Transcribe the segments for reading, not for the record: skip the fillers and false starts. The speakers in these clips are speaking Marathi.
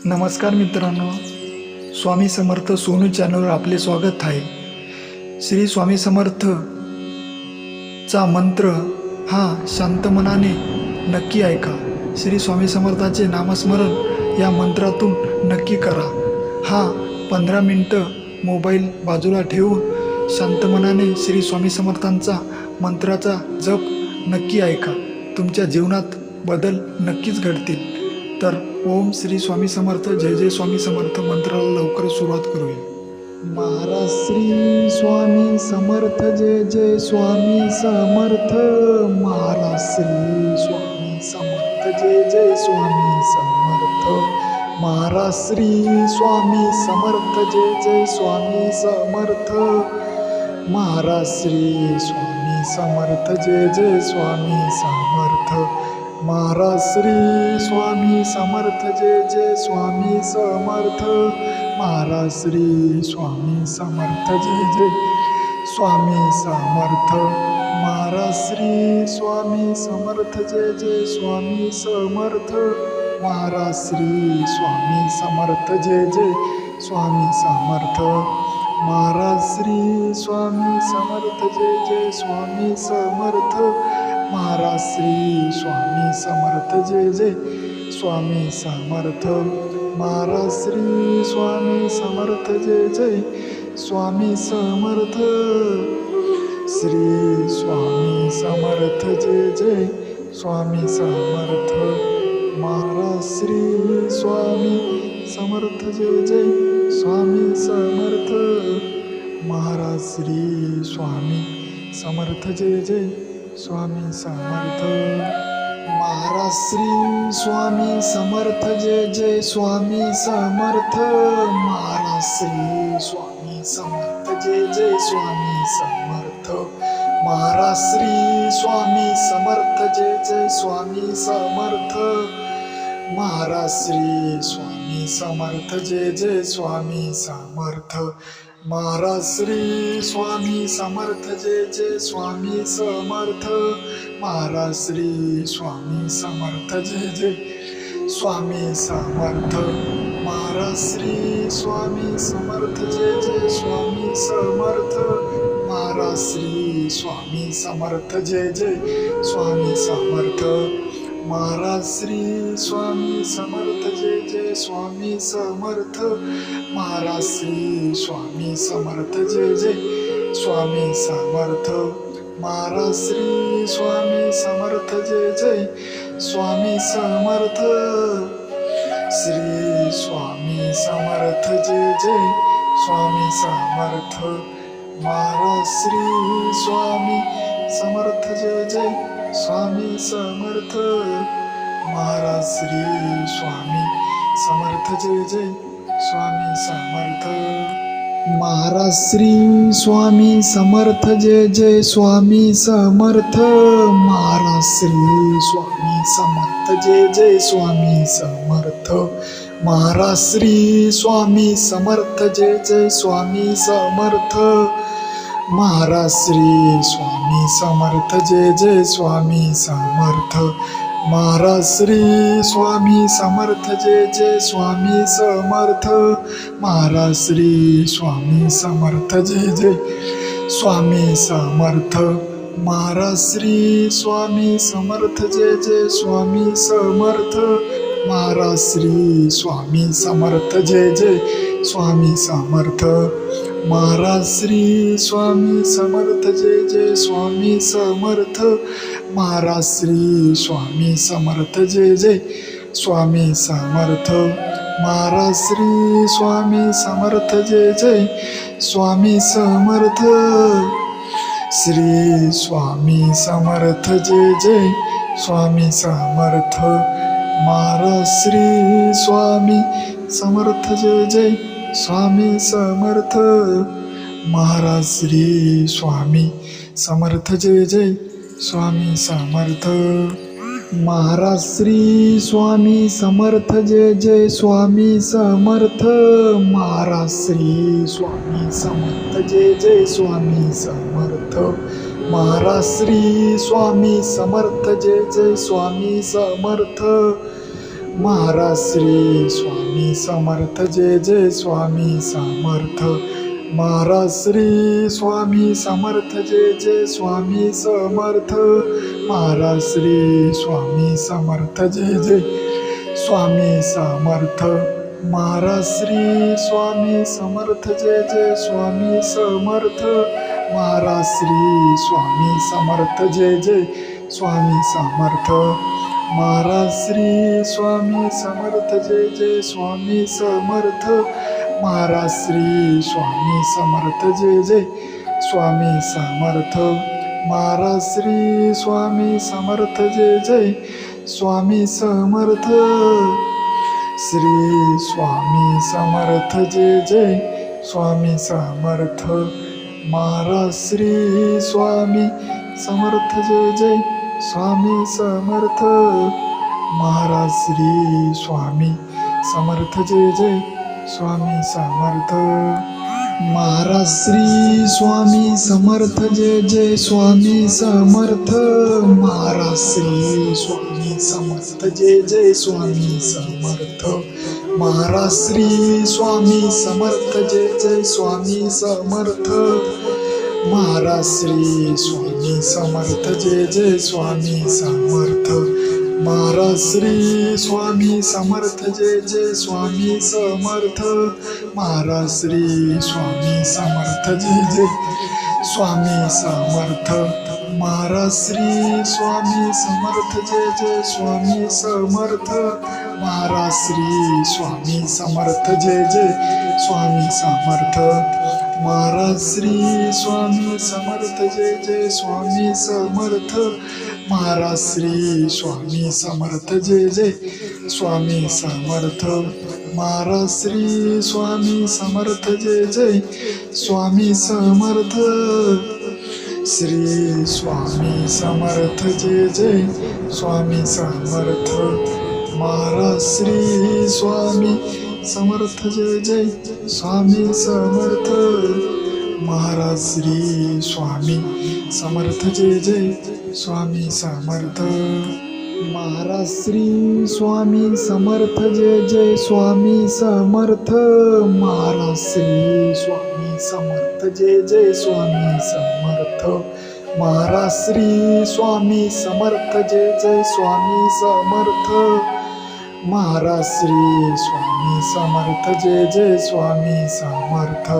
नमस्कार मित्रांनो, स्वामी समर्थ सोनू चॅनलवर आपले स्वागत आहे. श्री स्वामी समर्थ चा मंत्र हा शांत मनाने नक्की ऐका. श्री स्वामी समर्थाचे नामस्मरण या मंत्रातून नक्की करा. हा 15 मिनटं मोबाईल बाजूला ठेवून शांत मनाने श्री स्वामी समर्थांचा मंत्राचा जप नक्की ऐका. तुमच्या जीवनात बदल नक्कीच घडतील. तर ओम श्री स्वामी समर्थ, जय जय स्वामी समर्थ मंत्राला लवकर सुरुवात करूया. महाराज श्री स्वामी समर्थ, जय जय स्वामी समर्थ. महाराज श्री स्वामी समर्थ, जय जय स्वामी समर्थ. महाराज श्री स्वामी समर्थ, जय जय स्वामी समर्थ. महाराज श्री स्वामी समर्थ, जय जय स्वामी समर्थ. महाराज श्री स्वामी समर्थ, जय जय स्वामी समर्थ. महाराज श्री स्वामी समर्थ, जय जय स्वामी समर्थ. महाराज श्री स्वामी समर्थ, जय जय स्वामी समर्थ. महाराज श्री स्वामी समर्थ, जय जय स्वामी समर्थ. महाराज श्री स्वामी समर्थ, जय जय स्वामी समर्थ. महाराज श्री स्वामी समर्थ, जय जय स्वामी समर्थ. महाराज श्री स्वामी समर्थ, जय जय स्वामी समर्थ. श्री स्वामी समर्थ, जय जय स्वामी समर्थ. महाराज श्री स्वामी समर्थ, जय जय स्वामी समर्थ. महाराज श्री स्वामी समर्थ, जय जय स्वामी समर्थ. महाराज श्री स्वामी समर्थ, जय जय स्वामी समर्थ. महाराज श्री स्वामी समर्थ, जय जय स्वामी समर्थ. महाराज श्री स्वामी समर्थ, जय जय स्वामी समर्थ. महाराज श्री स्वामी समर्थ, जय जय स्वामी समर्थ. महाराज श्री स्वामी समर्थ, जय जय स्वामी समर्थ. महाराज श्री स्वामी समर्थ, जय जय स्वामी समर्थ. महाराज श्री स्वामी समर्थ, जय जय स्वामी समर्थ. महाराज श्री स्वामी समर्थ, जय जय स्वामी समर्थ. महाराज श्री स्वामी समर्थ, जय जय स्वामी समर्थ. महाराज श्री स्वामी समर्थ, जय जय स्वामी समर्थ. महाराज श्री स्वामी समर्थ, जय जय स्वामी समर्थ. श्री स्वामी समर्थ, जय जय स्वामी समर्थ. महाराज श्री स्वामी समर्थ, जय जय स्वामी समर्थ. महाराज श्री स्वामी समर्थ, जय जय स्वामी समर्थ. महाराज श्री स्वामी समर्थ, जय जय स्वामी समर्थ. महाराज श्री स्वामी समर्थ, जय जय स्वामी समर्थ. महाराज श्री स्वामी समर्थ, जय जय स्वामी समर्थ. महाराज श्री स्वामी समर्थ, जय जय स्वामी समर्थ. महाराज श्री स्वामी समर्थ, जय जय स्वामी समर्थ. महाराज श्री स्वामी समर्थ, जय जय स्वामी समर्थ. महाराज श्री स्वामी समर्थ, जय जय स्वामी समर्थ. महाराज श्री स्वामी समर्थ, जय जय स्वामी समर्थ. महाराज श्री स्वामी समर्थ, जय जय स्वामी समर्थ. महाराज श्री स्वामी समर्थ, जय जय स्वामी समर्थ. महाराज श्री स्वामी समर्थ, जय जय स्वामी समर्थ. श्री स्वामी समर्थ, जय जय स्वामी समर्थ. महाराज श्री स्वामी समर्थ, जय जय स्वामी समर्थ. महाराज श्री स्वामी समर्थ, जय जय स्वामी समर्थ. महाराज श्री स्वामी समर्थ, जय जय स्वामी समर्थ. महाराज श्री स्वामी समर्थ, जय जय स्वामी समर्थ. महाराज श्री स्वामी समर्थ, जय जय स्वामी समर्थ. महाराज श्री स्वामी समर्थ जय जय स्वामी समर्थ महाराज श्री स्वामी समर्थ जय जय स्वामी समर्थ महाराज श्री स्वामी समर्थ जय जय स्वामी समर्थ महाराज श्री स्वामी समर्थ जय जय स्वामी समर्थ महाराज श्री स्वामी समर्थ जय जय स्वामी समर्थ महाराज श्री स्वामी समर्थ जय जय स्वामी समर्थ महाराज श्री स्वामी समर्थ जय जय स्वामी समर्थ महाराज श्री स्वामी समर्थ जय जय स्वामी समर्थ श्री स्वामी समर्थ जय जय स्वामी समर्थ महाराज श्री स्वामी समर्थ जय जय स्वामी समर्थ महाराज श्री स्वामी समर्थ जय जय स्वामी समर्थ महाराज श्री स्वामी समर्थ जय जय स्वामी समर्थ महाराज श्री स्वामी समर्थ जय जय स्वामी समर्थ महाराज श्री स्वामी समर्थ जय जय स्वामी समर्थ महाराज श्री स्वामी समर्थ जय जय स्वामी समर्थ महाराज श्री स्वामी समर्थ जय जय स्वामी समर्थ महाराज श्री स्वामी समर्थ जय जय स्वामी समर्थ महाराज श्री स्वामी समर्थ जय जय स्वामी समर्थ महाराज श्री स्वामी समर्थ जय जय स्वामी समर्थ महाराज श्री स्वामी समर्थ जय जय स्वामी समर्थ महाराज श्री स्वामी समर्थ जय जय स्वामी समर्थ महाराज श्री स्वामी समर्थ जय जय स्वामी समर्थ श्री स्वामी समर्थ जय जय स्वामी समर्थ महाराज श्री स्वामी समर्थ जय जय स्वामी समर्थ महाराज श्री स्वामी समर्थ जय जय स्वामी समर्थ महाराज श्री स्वामी समर्थ जय जय स्वामी समर्थ महाराज श्री स्वामी समर्थ जय जय स्वामी समर्थ महाराज श्री स्वामी समर्थ जय जय स्वामी समर्थ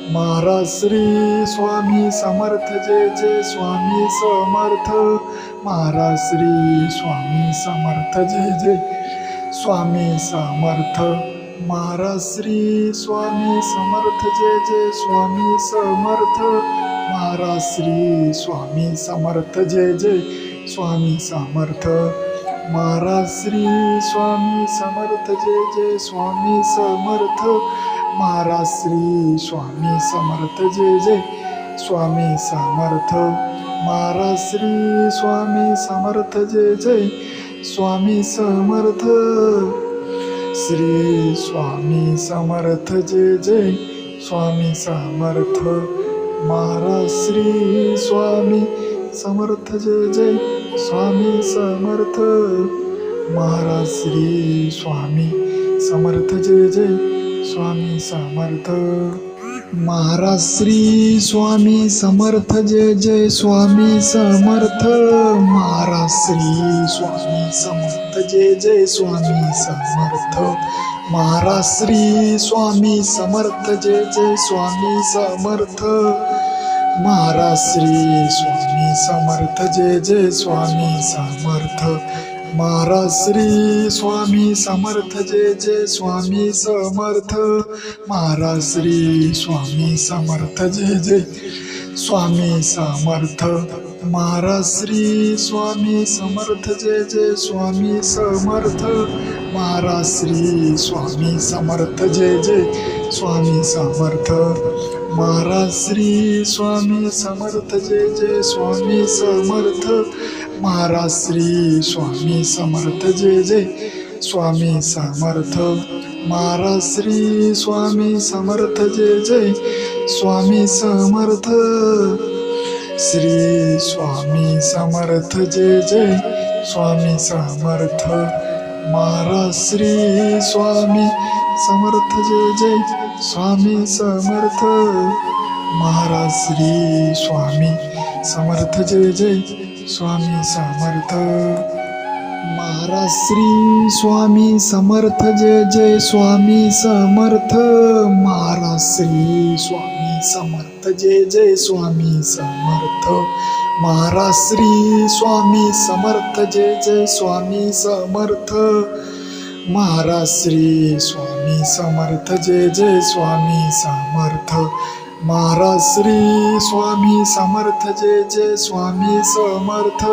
महाराज श्री स्वामी समर्थ जय जय स्वामी समर्थ महाराज श्री स्वामी समर्थ जय जय स्वामी समर्थ महाराज श्री स्वामी समर्थ जय जय स्वामी समर्थ महाराज श्री स्वामी समर्थ जय जय स्वामी समर्थ महाराज श्री स्वामी समर्थ जय जय स्वामी समर्थ महाराज श्री स्वामी समर्थ जय जय स्वामी समर्थ महाराज श्री स्वामी समर्थ जय जय स्वामी समर्थ महाराज श्री स्वामी समर्थ जय जय स्वामी समर्थ श्री स्वामी समर्थ जय जय स्वामी समर्थ महाराज श्री स्वामी समर्थ जय जय स्वामी समर्थ महाराज श्री स्वामी समर्थ जय जय स्वामी समर्थ महाराज श्री स्वामी समर्थ जय जय स्वामी समर्थ महाराज श्री स्वामी समर्थ जय जय स्वामी समर्थ महाराज श्री स्वामी समर्थ जय जय स्वामी समर्थ महाराज श्री स्वामी समर्थ जय जय स्वामी समर्थ महाराज श्री स्वामी समर्थ जय जय स्वामी समर्थ महाराज श्री स्वामी समर्थ जय जय स्वामी समर्थ महाराज श्री स्वामी समर्थ जय जय स्वामी समर्थ महाराज श्री स्वामी समर्थ जय जय स्वामी समर्थ महाराज श्री स्वामी समर्थ जय जय स्वामी समर्थ महाराज श्री स्वामी समर्थ जय जय स्वामी समर्थ महाराज श्री स्वामी समर्थ जय जय स्वामी समर्थ श्री स्वामी समर्थ जय जय स्वामी समर्थ महाराज श्री स्वामी समर्थ जय जय स्वामी समर्थ. महाराज श्री स्वामी समर्थ जय जय स्वामी समर्थ. महाराज श्री स्वामी समर्थ जय जय स्वामी समर्थ. महाराज श्री स्वामी समर्थ जय जय स्वामी समर्थ. महाराज श्री स्वामी समर्थ जय जय स्वामी समर्थ. महाराज श्री स्वामी समर्थ जय जय स्वामी समर्थ. महाराज श्री स्वामी समर्थ जय जय स्वामी समर्थ.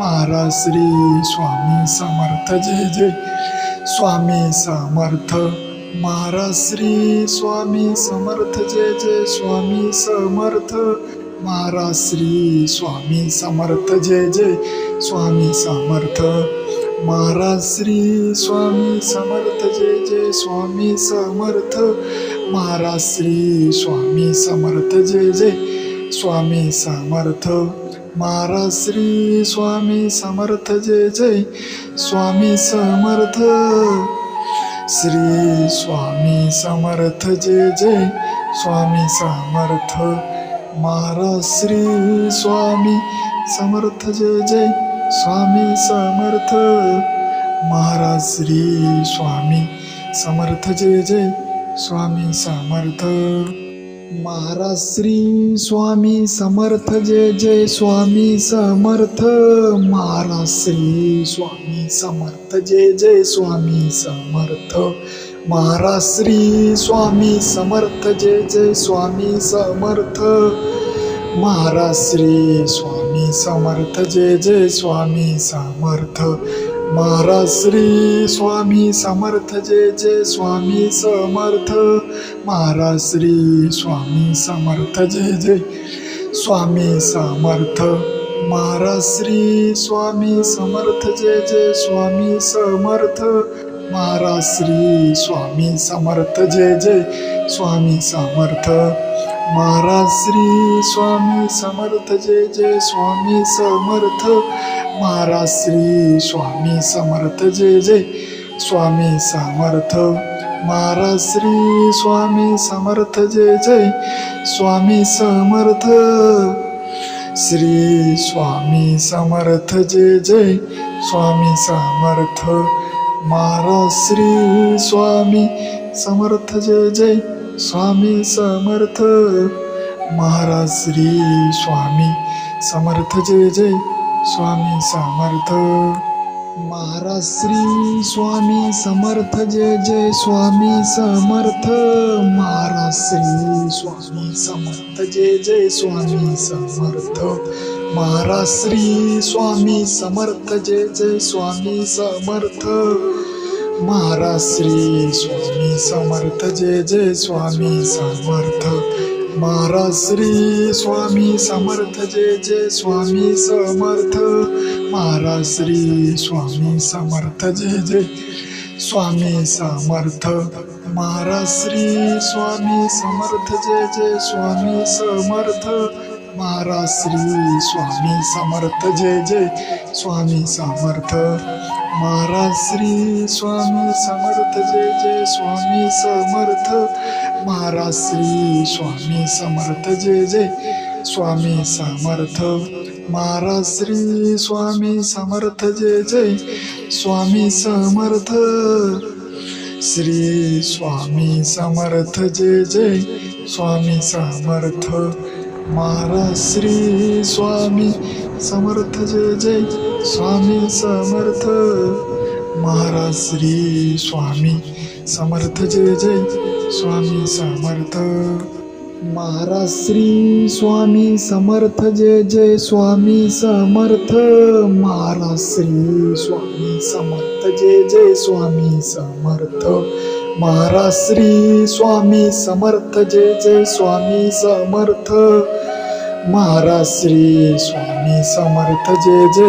महाराज श्री स्वामी समर्थ जय जय स्वामी समर्थ. महाराज श्री स्वामी समर्थ जय जय स्वामी समर्थ. महाराज श्री स्वामी समर्थ जय जय स्वामी समर्थ. महाराज श्री स्वामी समर्थ जय जय स्वामी समर्थ. महाराज श्री स्वामी समर्थ जय जय स्वामी समर्थ. महाराज श्री स्वामी समर्थ जय जय स्वामी समर्थ. श्री स्वामी समर्थ जय जय स्वामी समर्थ. महाराज श्री स्वामी समर्थ जय जय स्वामी समर्थ. महाराज श्री स्वामी समर्थ जय जय स्वामी समर्थ. महाराज श्री स्वामी समर्थ जय जय स्वामी समर्थ. महाराज श्री स्वामी समर्थ जय जय स्वामी समर्थ. महाराज श्री स्वामी समर्थ जय जय स्वामी समर्थ. महाराज श्री स्वामी समर्थ जय जय स्वामी समर्थ. महाराज श्री स्वामी समर्थ जय जय स्वामी समर्थ. महाराज श्री स्वामी समर्थ जय जय स्वामी समर्थ. महाराज श्री स्वामी समर्थ जय जय स्वामी समर्थ. महाराज श्री स्वामी समर्थ जय जय स्वामी समर्थ. महाराज श्री स्वामी समर्थ जय जय स्वामी समर्थ. महाराज श्री स्वामी समर्थ जय जय स्वामी समर्थ. महाराज श्री स्वामी समर्थ जय जय स्वामी समर्थ. श्री स्वामी समर्थ जय जय स्वामी समर्थ. महाराज श्री स्वामी समर्थ जय जय स्वामी समर्थ. महाराज श्री स्वामी समर्थ जय जय स्वामी समर्थ. महाराज श्री स्वामी समर्थ जय जय स्वामी समर्थ. महाराज श्री स्वामी समर्थ जय जय स्वामी समर्थ. महाराज श्री स्वामी समर्थ जय जय स्वामी समर्थ. महाराज श्री स्वामी समर्थ जय जय स्वामी समर्थ. महाराज श्री स्वामी समर्थ जय जय स्वामी समर्थ. महाराज श्री स्वामी समर्थ जय जय स्वामी समर्थ. महाराज श्री स्वामी समर्थ जय जय स्वामी समर्थ. महाराज श्री स्वामी समर्थ जय जय स्वामी समर्थ. महाराज श्री स्वामी समर्थ जय जय स्वामी समर्थ. महाराज श्री स्वामी समर्थ जय जय स्वामी समर्थ. महाराज श्री स्वामी समर्थ जय जय स्वामी समर्थ. श्री स्वामी समर्थ जय जय स्वामी समर्थ. महाराज श्री स्वामी समर्थ जय जय स्वामी समर्थ. महाराज श्री स्वामी समर्थ जय जय स्वामी समर्थ. महाराज श्री स्वामी समर्थ जय जय स्वामी समर्थ. महाराज श्री स्वामी समर्थ जय जय स्वामी समर्थ. महाराज श्री स्वामी समर्थ जय जय स्वामी समर्थ. महाराज श्री स्वामी समर्थ जय जय